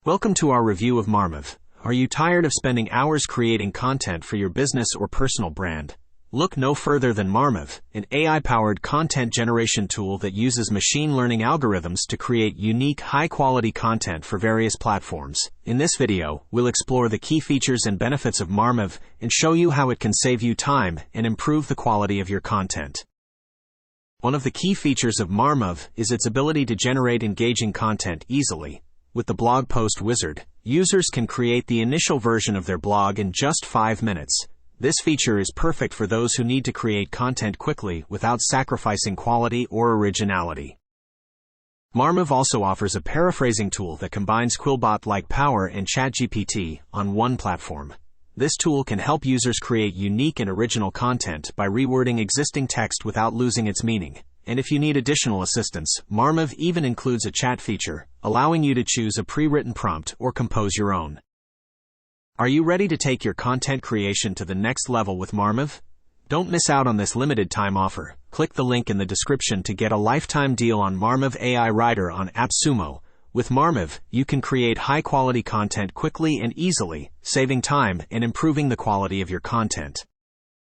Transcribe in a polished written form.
Welcome to our review of Marmof. Are you tired of spending hours creating content for your business or personal brand? Look no further than Marmof, an AI-powered content generation tool that uses machine learning algorithms to create unique, high-quality content for various platforms. In this video, we'll explore the key features and benefits of Marmof and show you how it can save you time and improve the quality of your content. One of the key features of Marmof is its ability to generate engaging content easily. With the blog post wizard, users can create the initial version of their blog in just 5 minutes. This feature is perfect for those who need to create content quickly without sacrificing quality or originality. Marmof also offers a paraphrasing tool that combines Quillbot-like power and ChatGPT on one platform. This tool can help users create unique and original content by rewording existing text without losing its meaning. And if you need additional assistance, Marmof even includes a chat feature, allowing you to choose a pre-written prompt or compose your own. Are you ready to take your content creation to the next level with Marmof? Don't miss out on this limited time offer. Click the link in the description to get a lifetime deal on Marmof AI Writer on AppSumo. With Marmof, you can create high-quality content quickly and easily, saving time and improving the quality of your content.